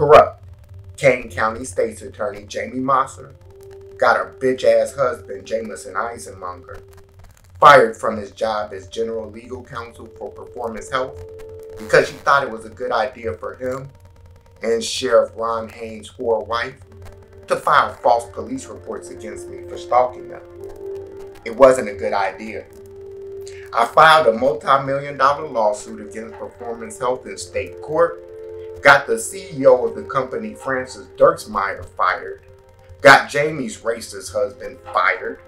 Corrupt Kane County State's Attorney Jamie Mosser got her bitch-ass husband, Jameson Eisenmonger, fired from his job as General Legal Counsel for Performance Health because she thought it was a good idea for him and Sheriff Ron Haynes' whore wife to file false police reports against me for stalking them. It wasn't a good idea. I filed a multi-million-dollar lawsuit against Performance Health in state court, got the CEO of the company, Francis Dirksmeyer, fired, got Jamie's racist husband fired,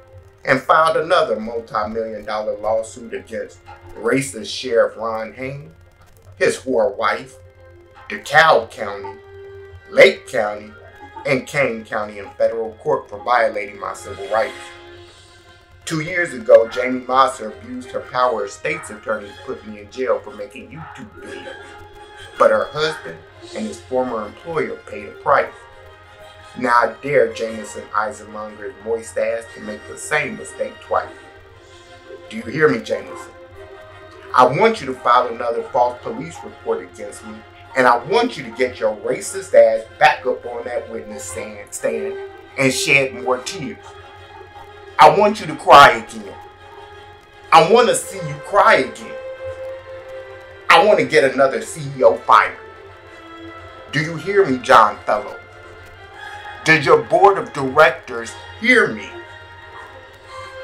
and filed another multi-million-dollar lawsuit against racist Sheriff Ron Haynes, his whore wife, DeKalb County, Lake County, and Kane County in federal court for violating my civil rights. 2 years ago, Jamie Mosser abused her power as state's attorney to put me in jail for making YouTube videos. But her husband and his former employer paid a price. Now I dare Jameson Eisenmonger's moist ass to make the same mistake twice. Do you hear me, Jameson? I want you to file another false police report against me, and I want you to get your racist ass back up on that witness stand and shed more tears. I want you to cry again. I want to see you cry again. I want to get another CEO fired. Do you hear me, John Fellows? Does your board of directors hear me?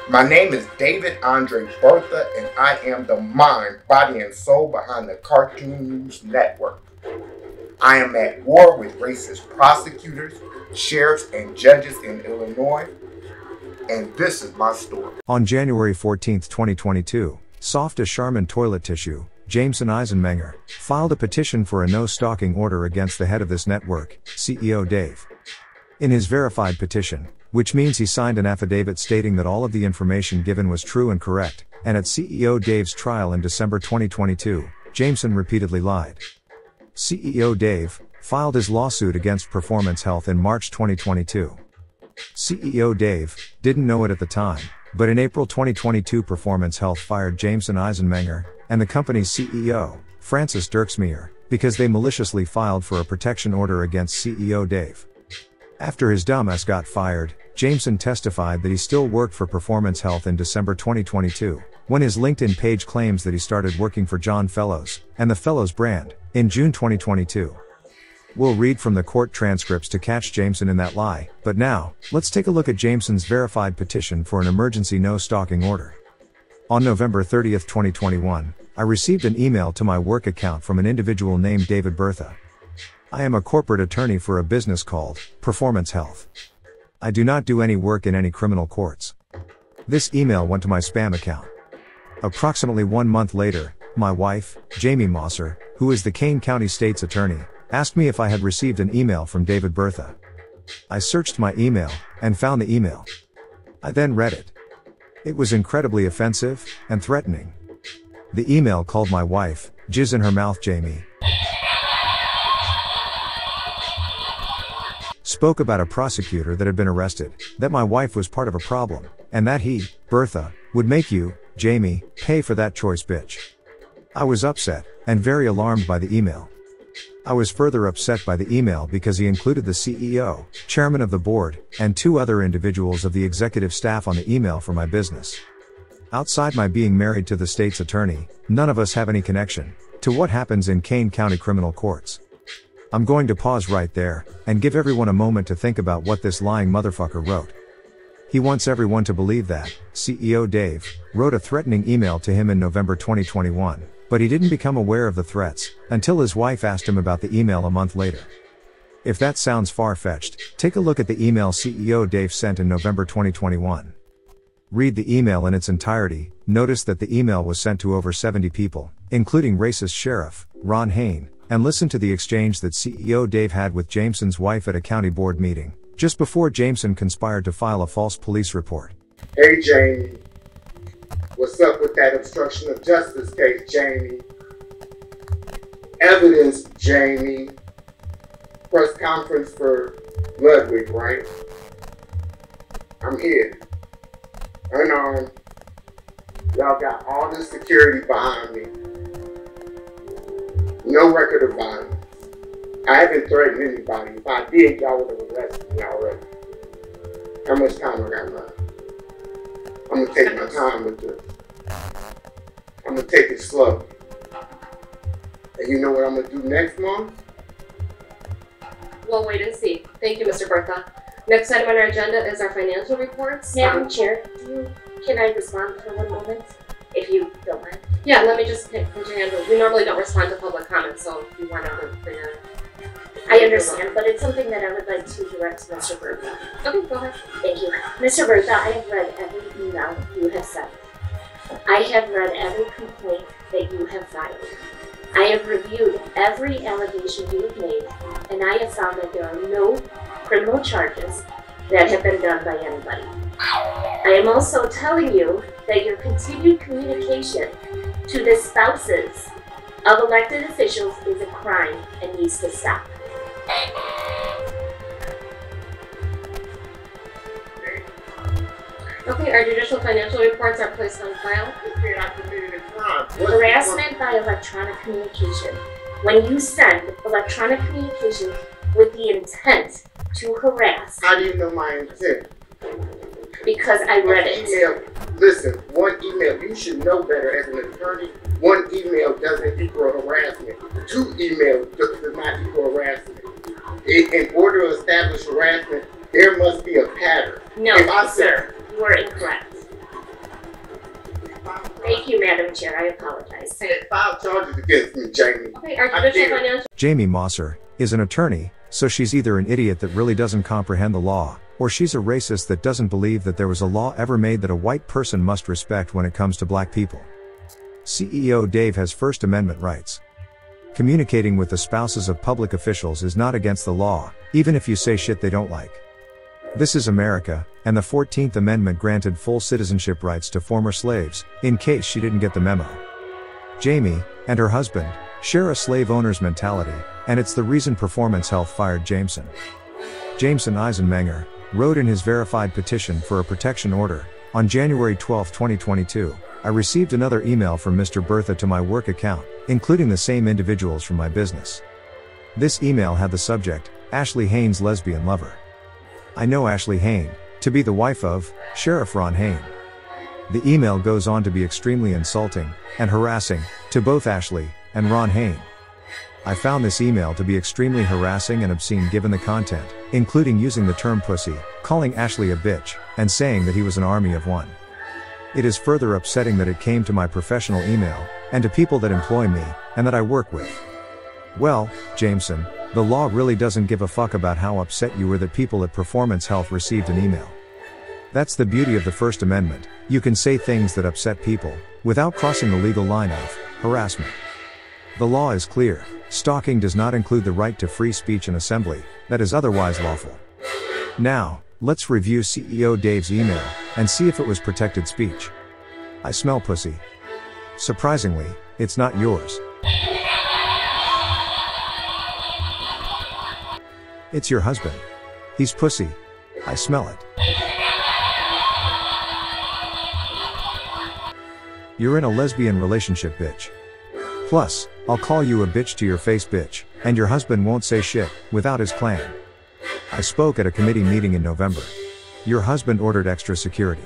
My name is David Andre Bertha, and I am the mind, body, and soul behind the Cartoon News Network. I am at war with racist prosecutors, sheriffs, and judges in Illinois, and this is my story. On January 14, 2022, soft as Charmin toilet tissue, Jameson Eisenmenger filed a petition for a no-stalking order against the head of this network, CEO Dave. In his verified petition, which means he signed an affidavit stating that all of the information given was true and correct, and at CEO Dave's trial in December 2022, Jameson repeatedly lied. CEO Dave filed his lawsuit against Performance Health in March 2022. CEO Dave didn't know it at the time, but in April 2022 Performance Health fired Jameson Eisenmenger and the company's CEO, Francis Dirksmeyer, because they maliciously filed for a protection order against CEO Dave. After his dumbass got fired, Jameson testified that he still worked for Performance Health in December 2022, when his LinkedIn page claims that he started working for John Fellows and the Fellows brand in June 2022. We'll read from the court transcripts to catch Jameson in that lie, but now, let's take a look at Jameson's verified petition for an emergency no-stalking order. On November 30, 2021, I received an email to my work account from an individual named David Bertha. I am a corporate attorney for a business called Performance Health. I do not do any work in any criminal courts. This email went to my spam account. Approximately 1 month later, my wife, Jamie Mosser, who is the Kane County State's Attorney, asked me if I had received an email from David Bertha. I searched my email and found the email. I then read it. It was incredibly offensive and threatening. The email called my wife, Jizz in her mouth Jamie. Spoke about a prosecutor that had been arrested, that my wife was part of a problem, and that he, Bertha, would make you, Jamie, pay for that choice bitch. I was upset, and very alarmed by the email. I was further upset by the email because he included the CEO, chairman of the board, and 2 other individuals of the executive staff on the email for my business. Outside my being married to the state's attorney, none of us have any connection to what happens in Kane County criminal courts. I'm going to pause right there, and give everyone a moment to think about what this lying motherfucker wrote. He wants everyone to believe that CEO Dave wrote a threatening email to him in November 2021, but he didn't become aware of the threats until his wife asked him about the email a month later. If that sounds far-fetched, take a look at the email CEO Dave sent in November 2021. Read the email in its entirety. Notice that the email was sent to over 70 people, including racist Sheriff Ron Haynes, and listen to the exchange that CEO Dave had with Jameson's wife at a county board meeting, just before Jameson conspired to file a false police report. Hey Jamie, what's up with that obstruction of justice case, Jamie? Evidence, Jamie. Press conference for Ludwig, right? I'm here. Unarmed. Y'all got all this security behind me. No record of violence. I haven't threatened anybody. If I did, y'all would have arrested me already. How much time I got left? I'm gonna take my time with this. I'm gonna take it slow. And you know what I'm gonna do next month? We'll wait and see. Thank you, Mr. Bertha. Next item on our agenda is our financial reports. Madam Chair, can I respond for one moment, if you don't mind? Yeah, let me just put your hand up. We normally don't respond to public comments, so if you want to for your... I understand, but it's something that I would like to direct to Mr. Bertha. Okay, go ahead. Thank you. Mr. Bertha, I have read every email you have sent. I have read every complaint that you have filed. I have reviewed every allegation you have made, and I have found that there are no criminal charges that have been done by anybody. I am also telling you that your continued communication to the spouses of elected officials is a crime and needs to stop. Okay, our judicial financial reports are placed on file. Harassment by electronic communication. When you send electronic communication with the intent to harass. How do you know my intent? Because I read it. Email, listen, one email, you should know better as an attorney. One email doesn't equal harassment. Two emails does not equal harassment. In order to establish harassment, there must be a pattern. No, sir, you are incorrect. Thank you, Madam Chair. I apologize. File charges against me, Jamie. Okay, our judicial financial... Jamie Mosser is an attorney, so she's either an idiot that really doesn't comprehend the law, or she's a racist that doesn't believe that there was a law ever made that a white person must respect when it comes to black people. CEO Dave has First Amendment rights. Communicating with the spouses of public officials is not against the law, even if you say shit they don't like. This is America, and the 14th Amendment granted full citizenship rights to former slaves, in case she didn't get the memo. Jamie, and her husband, share a slave owner's mentality, and it's the reason Performance Health fired Jameson. Jameson Eisenmenger wrote in his verified petition for a protection order, on January 12, 2022, I received another email from Mr. Bertha to my work account, including the same individuals from my business. This email had the subject, Ashley Haynes lesbian lover. I know Ashley Hayne to be the wife of Sheriff Ron Hayne. The email goes on to be extremely insulting and harassing to both Ashley and Ron Hayne. I found this email to be extremely harassing and obscene given the content, including using the term pussy, calling Ashley a bitch, and saying that he was an army of one. It is further upsetting that it came to my professional email, and to people that employ me, and that I work with. Well, Jameson, the law really doesn't give a fuck about how upset you were that people at Performance Health received an email. That's the beauty of the First Amendment, you can say things that upset people, without crossing the legal line of harassment. The law is clear, stalking does not include the right to free speech and assembly, that is otherwise lawful. Now, let's review CEO Dave's email, and see if it was protected speech. I smell pussy. Surprisingly, it's not yours. It's your husband. He's pussy. I smell it. You're in a lesbian relationship, bitch. Plus, I'll call you a bitch to your face, bitch, and your husband won't say shit without his clan. I spoke at a committee meeting in November. Your husband ordered extra security.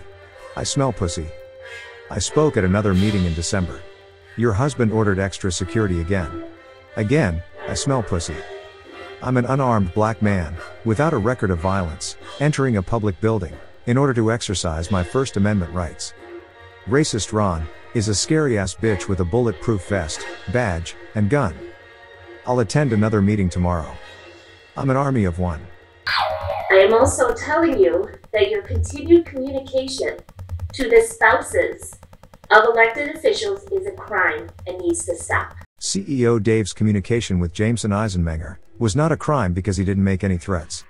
I smell pussy. I spoke at another meeting in December. Your husband ordered extra security again. Again, I smell pussy. I'm an unarmed black man, without a record of violence, entering a public building, in order to exercise my First Amendment rights. Racist Ron is a scary-ass bitch with a bulletproof vest, badge, and gun. I'll attend another meeting tomorrow. I'm an army of one. I am also telling you that your continued communication to the spouses of elected officials is a crime and needs to stop. CEO Dave's communication with Jameson Eisenmenger was not a crime because he didn't make any threats.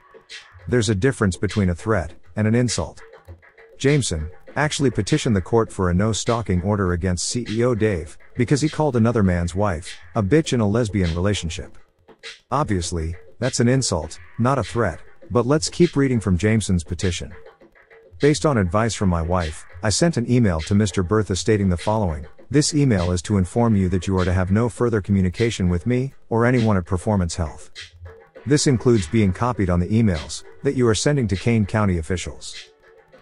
There's a difference between a threat and an insult. Jameson actually petitioned the court for a no-stalking order against CEO Dave because he called another man's wife a bitch in a lesbian relationship. Obviously, that's an insult, not a threat, but let's keep reading from Jameson's petition. Based on advice from my wife, I sent an email to Mr. Bertha stating the following. This email is to inform you that you are to have no further communication with me, or anyone at Performance Health. This includes being copied on the emails that you are sending to Kane County officials.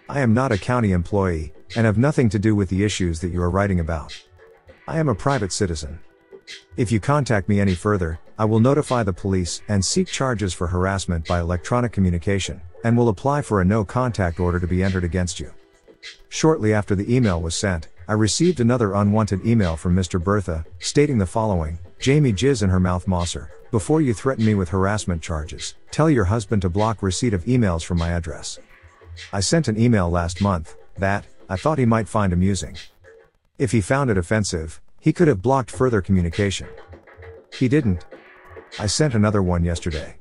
I am not a county employee and have nothing to do with the issues that you are writing about. I am a private citizen. If you contact me any further, I will notify the police and seek charges for harassment by electronic communication, and will apply for a no-contact order to be entered against you. Shortly after the email was sent, I received another unwanted email from Mr. Bertha, stating the following: Jamie jizz in her mouth Mosser, before you threaten me with harassment charges, tell your husband to block receipt of emails from my address. I sent an email last month that I thought he might find amusing. If he found it offensive, he could have blocked further communication. He didn't. I sent another one yesterday.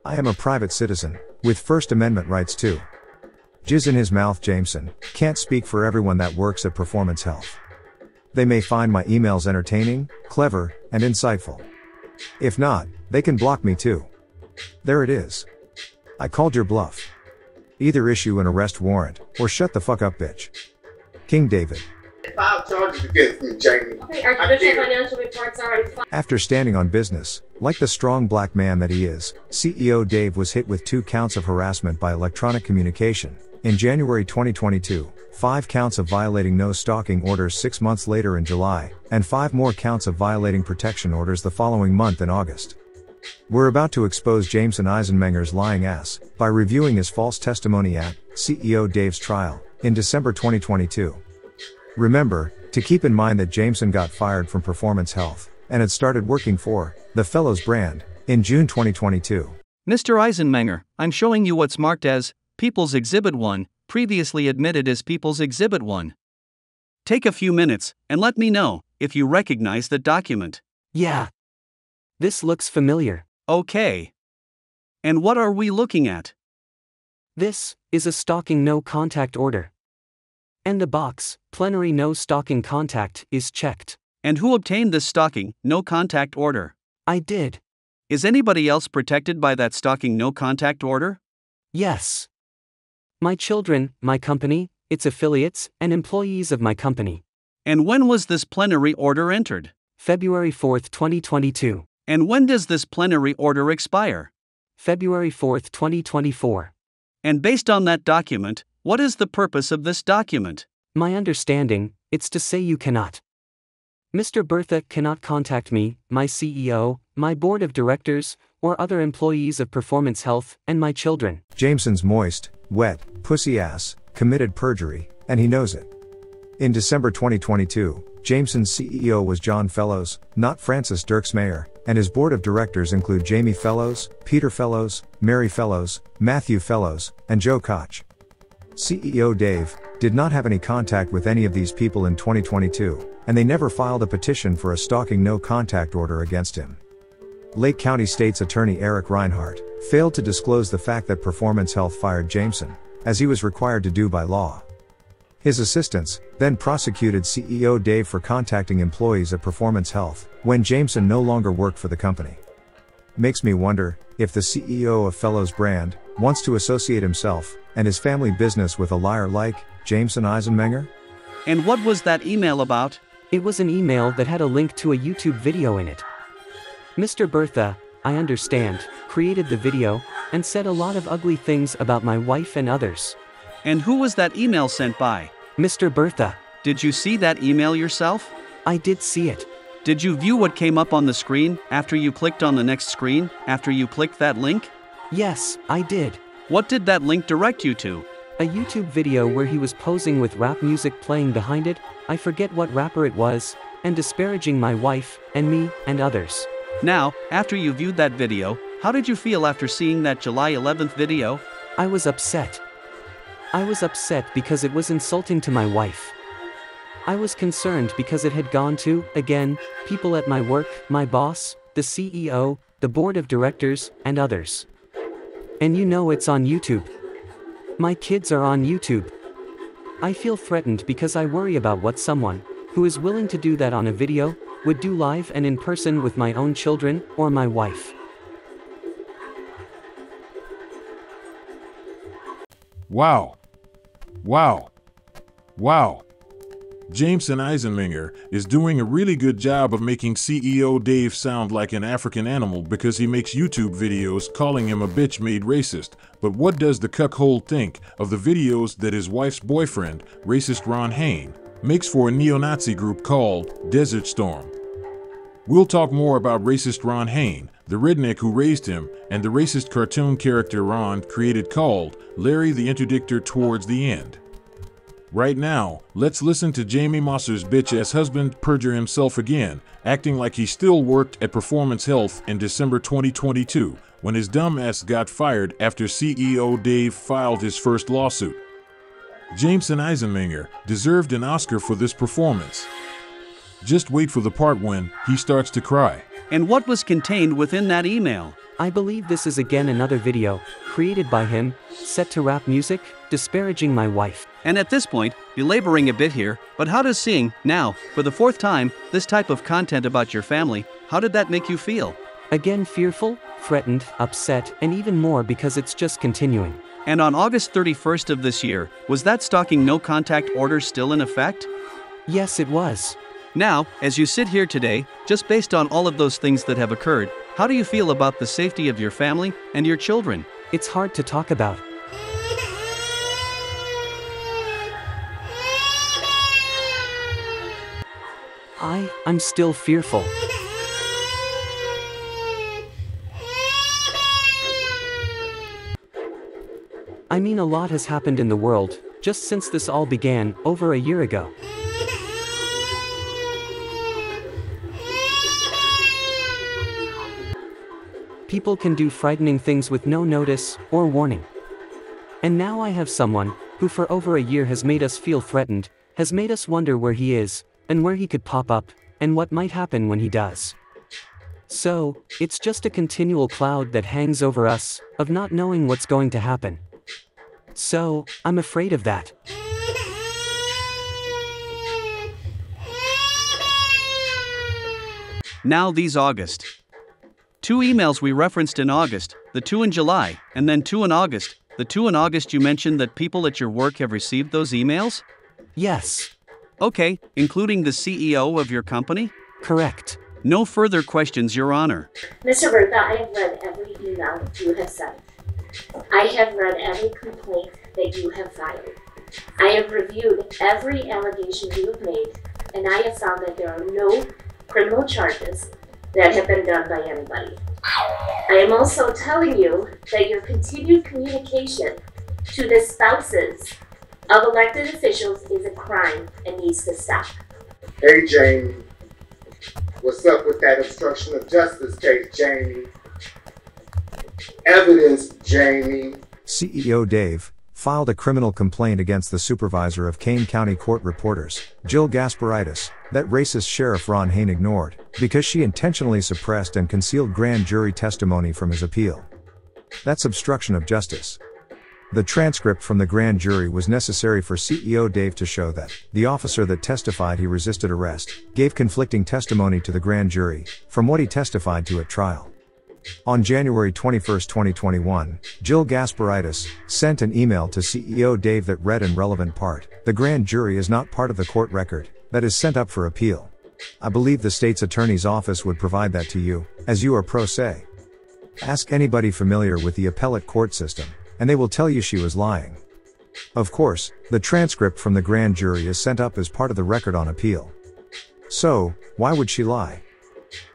I am a private citizen, with First Amendment rights too. Jizz in his mouth Jameson, can't speak for everyone that works at Performance Health. They may find my emails entertaining, clever, and insightful. If not, they can block me too. There it is. I called your bluff. Either issue an arrest warrant, or shut the fuck up bitch. King David. File charges against me, Jamie. Okay, our judicial financial reports are already filed. After standing on business, like the strong black man that he is, CEO Dave was hit with 2 counts of harassment by electronic communication in January 2022, 5 counts of violating no stalking orders 6 months later in July, and 5 more counts of violating protection orders the following month in August. We're about to expose Jameson Eisenmenger's lying ass by reviewing his false testimony at CEO Dave's trial in December 2022. Remember to keep in mind that Jameson got fired from Performance Health and had started working for the Fellows brand in June 2022. Mr. Eisenmenger, I'm showing you what's marked as People's Exhibit 1, previously admitted as People's Exhibit 1. Take a few minutes and let me know if you recognize the document. Yeah. This looks familiar. Okay. And what are we looking at? This is a stalking no contact order. And the box, plenary no stalking contact, is checked. And who obtained this stalking no contact order? I did. Is anybody else protected by that stalking no contact order? Yes. My children, my company, its affiliates, and employees of my company. And when was this plenary order entered? February 4, 2022. And when does this plenary order expire? February 4, 2024. And based on that document, what is the purpose of this document? My understanding, it's to say you cannot. Mr. Bertha cannot contact me, my CEO, my board of directors, or other employees of Performance Health, and my children. Jameson's moist, wet, pussy ass committed perjury, and he knows it. In December 2022, Jameson's CEO was John Fellows, not Francis Dirksmayer, and his board of directors include Jamie Fellows, Peter Fellows, Mary Fellows, Matthew Fellows, and Joe Koch. CEO Dave did not have any contact with any of these people in 2022, and they never filed a petition for a stalking no contact order against him. Lake County State's Attorney Eric Reinhardt failed to disclose the fact that Performance Health fired Jameson, as he was required to do by law. His assistants then prosecuted CEO Dave for contacting employees at Performance Health when Jameson no longer worked for the company. Makes me wonder if the CEO of Fellows brand wants to associate himself and his family business with a liar like Jameson Eisenmenger? And what was that email about? It was an email that had a link to a YouTube video in it. Mr. Bertha, I understand, created the video and said a lot of ugly things about my wife and others. And who was that email sent by? Mr. Bertha. Did you see that email yourself? I did see it. Did you view what came up on the screen after you clicked on the next screen, after you clicked that link? Yes, I did. What did that link direct you to? A YouTube video where he was posing with rap music playing behind it, I forget what rapper it was, and disparaging my wife, and me, and others. Now, after you viewed that video, how did you feel after seeing that July 11th video? I was upset. I was upset because it was insulting to my wife. I was concerned because it had gone to, again, people at my work, my boss, the CEO, the board of directors, and others. And you know it's on YouTube. My kids are on YouTube. I feel threatened because I worry about what someone, who is willing to do that on a video, would do live and in person with my own children, or my wife. Wow. Wow. Wow. Jameson Eisenmenger is doing a really good job of making CEO Dave sound like an African animal because he makes YouTube videos calling him a bitch made racist. But what does the cuckold think of the videos that his wife's boyfriend, racist Ron Hain, makes for a neo-Nazi group called Desert Storm? We'll talk more about racist Ron Hain, the redneck who raised him, and the racist cartoon character Ron created called Larry the Interdictor towards the end. Right now, let's listen to Jamie Mosser's bitch-ass husband perjure himself again, acting like he still worked at Performance Health in December 2022, when his dumb ass got fired after CEO Dave filed his first lawsuit. Jameson Eisenmenger deserved an Oscar for this performance. Just wait for the part when he starts to cry. And what was contained within that email? I believe this is again another video, created by him, set to rap music, disparaging my wife. And at this point, belaboring a bit here, but how does seeing, now, for the fourth time, this type of content about your family, how did that make you feel? Again fearful, threatened, upset, and even more because it's just continuing. And on August 31st of this year, was that stalking no contact order still in effect? Yes, it was. Now, as you sit here today, just based on all of those things that have occurred, how do you feel about the safety of your family and your children? It's hard to talk about. I'm still fearful. I mean, a lot has happened in the world, just since this all began, over a year ago. People can do frightening things with no notice or warning. And now I have someone who for over a year has made us feel threatened, has made us wonder where he is, and where he could pop up, and what might happen when he does. So, it's just a continual cloud that hangs over us, of not knowing what's going to happen. So, I'm afraid of that. Now these August. 2 emails we referenced in August, the 2 in July, and then 2 in August. The 2 in August you mentioned that people at your work have received those emails? Yes. Okay, including the CEO of your company? Correct. No further questions, Your Honor. Mr. Bertha, I have read every email you have sent. I have read every complaint that you have filed. I have reviewed every allegation you have made, and I have found that there are no criminal charges that have been done by anybody. I am also telling you that your continued communication to the spouses of elected officials is a crime and needs to stop. Hey, Jamie. What's up with that obstruction of justice case, Jamie? Evidence, Jamie. CEO Dave filed a criminal complaint against the supervisor of Kane County Court reporters, Jill Gasparitis, that racist Sheriff Ron Hain ignored, because she intentionally suppressed and concealed grand jury testimony from his appeal. That's obstruction of justice. The transcript from the grand jury was necessary for CEO Dave to show that the officer that testified he resisted arrest gave conflicting testimony to the grand jury from what he testified to at trial. On January 21, 2021, Jill Gasparitis sent an email to CEO Dave that read in relevant part, "The grand jury is not part of the court record that is sent up for appeal." I believe the state's attorney's office would provide that to you, as you are pro se. Ask anybody familiar with the appellate court system, and they will tell you she was lying. Of course, the transcript from the grand jury is sent up as part of the record on appeal. So, why would she lie?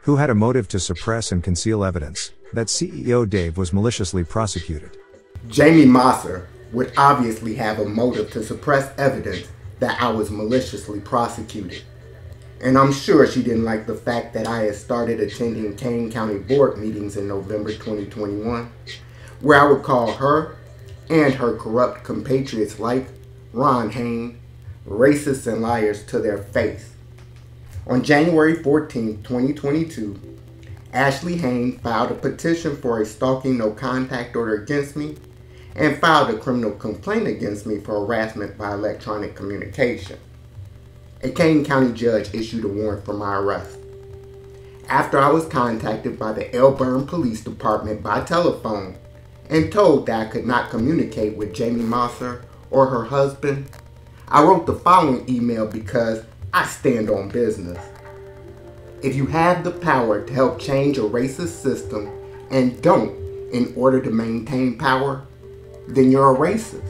Who had a motive to suppress and conceal evidence that CEO Dave was maliciously prosecuted? Jamie Mosser would obviously have a motive to suppress evidence that I was maliciously prosecuted. And I'm sure she didn't like the fact that I had started attending Kane County board meetings in November 2021, where I would call her and her corrupt compatriots like Ron Hain racists and liars to their face. On January 14, 2022, Ashley Hain filed a petition for a stalking no contact order against me and filed a criminal complaint against me for harassment by electronic communication. A Kane County judge issued a warrant for my arrest. After I was contacted by the Elburn Police Department by telephone and told that I could not communicate with Jamie Mosser or her husband, I wrote the following email because I stand on business. If you have the power to help change a racist system and don't in order to maintain power, then you're a racist.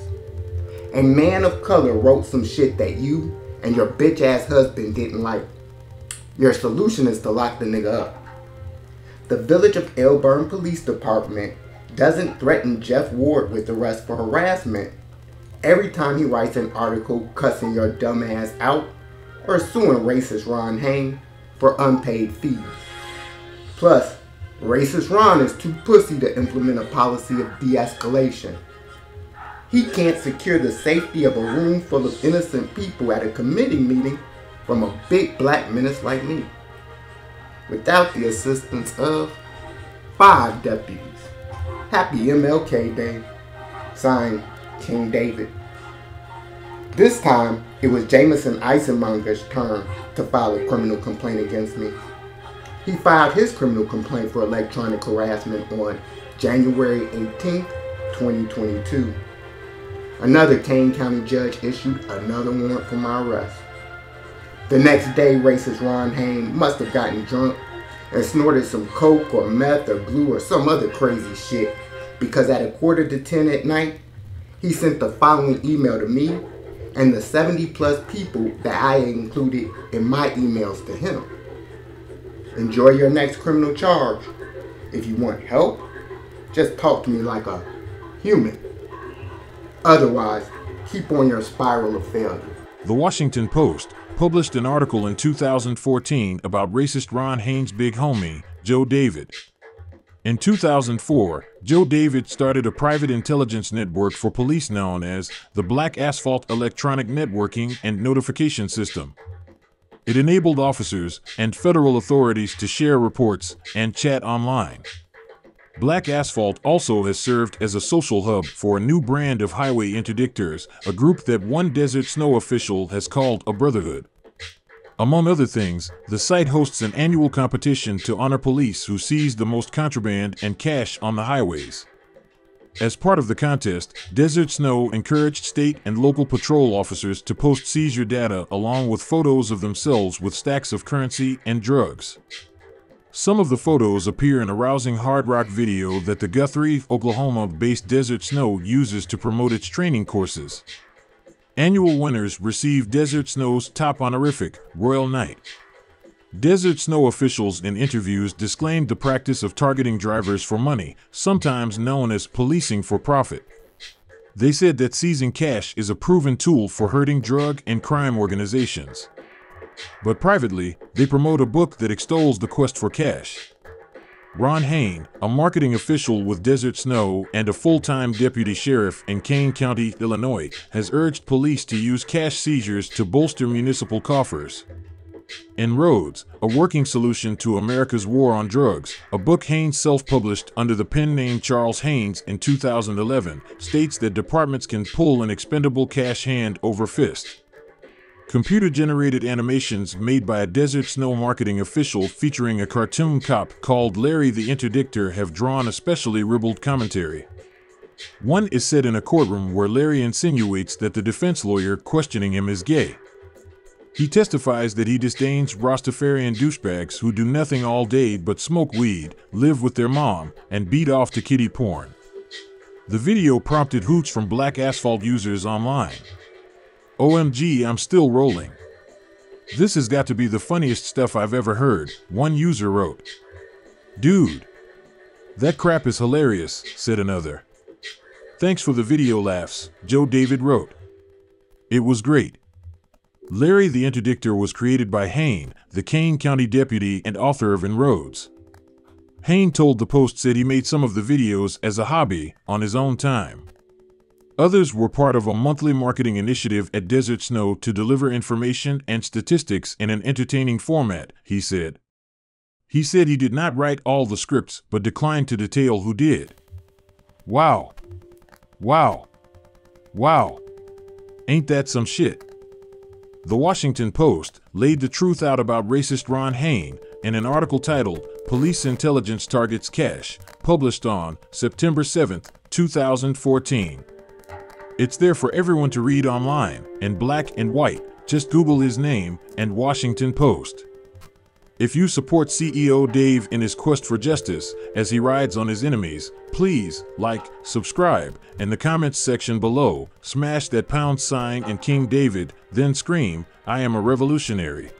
A man of color wrote some shit that you and your bitch ass husband didn't like. Your solution is to lock the nigga up. The Village of Elburn Police Department doesn't threaten Jeff Ward with arrest for harassment every time he writes an article cussing your dumb ass out or suing racist Ron Hain for unpaid fees. Plus, racist Ron is too pussy to implement a policy of de-escalation. He can't secure the safety of a room full of innocent people at a committee meeting from a big black menace like me, without the assistance of 5 deputies. Happy MLK Day. Signed, King David. This time, it was Jameson Eisenmonger's turn to file a criminal complaint against me. He filed his criminal complaint for electronic harassment on January 18, 2022. Another Kane County judge issued another warrant for my arrest. The next day, racist Ron Hain must have gotten drunk and snorted some coke or meth or glue or some other crazy shit, because at 9:45 at night, he sent the following email to me and the 70+ people that I included in my emails to him. Enjoy your next criminal charge. If you want help, just talk to me like a human. Otherwise, keep on your spiral of failure. The Washington Post published an article in 2014 about racist Ron Hain's big homie, Joe David. In 2004, Joe David started a private intelligence network for police known as the Black Asphalt Electronic Networking and Notification System. It enabled officers and federal authorities to share reports and chat online. Black Asphalt also has served as a social hub for a new brand of highway interdictors, a group that one Desert Snow official has called a brotherhood. Among other things, the site hosts an annual competition to honor police who seize the most contraband and cash on the highways. As part of the contest, Desert Snow encouraged state and local patrol officers to post seizure data along with photos of themselves with stacks of currency and drugs. Some of the photos appear in a rousing hard rock video that the Guthrie, Oklahoma-based Desert Snow uses to promote its training courses. Annual winners receive Desert Snow's top honorific, Royal Knight. Desert Snow officials in interviews disclaimed the practice of targeting drivers for money, sometimes known as policing for profit. They said that seizing cash is a proven tool for hurting drug and crime organizations. But privately, they promote a book that extols the quest for cash. Ron Hain, a marketing official with Desert Snow and a full-time deputy sheriff in Kane County, Illinois, has urged police to use cash seizures to bolster municipal coffers. In Roads, a working solution to America's war on drugs, a book Hain self-published under the pen name Charles Haynes in 2011, states that departments can pull an expendable cash hand over fist. Computer-generated animations made by a Desert Snow marketing official featuring a cartoon cop called Larry the Interdictor have drawn especially ribald commentary. One is set in a courtroom where Larry insinuates that the defense lawyer questioning him is gay. He testifies that he disdains Rastafarian douchebags who do nothing all day but smoke weed, live with their mom, and beat off to kiddie porn. The video prompted hoots from Black Asphalt users online. OMG, I'm still rolling. This has got to be the funniest stuff I've ever heard, one user wrote. Dude, that crap is hilarious, said another. Thanks for the video laughs, Joe David wrote. It was great. Larry the Interdictor was created by Hain, the Kane County deputy and author of In Roads. Hain told the Post said he made some of the videos as a hobby, on his own time. Others were part of a monthly marketing initiative at Desert Snow to deliver information and statistics in an entertaining format, he said. He said he did not write all the scripts but declined to detail who did. Wow. Wow. Wow. Ain't that some shit? The Washington Post laid the truth out about racist Ron Hain in an article titled Police Intelligence Targets Cash, published on September 7, 2014. It's there for everyone to read online, in black and white. Just Google his name and Washington Post. If you support CEO Dave in his quest for justice as he rides on his enemies, please like, subscribe, in the comments section below, smash that # and King David, then scream, "I am a revolutionary."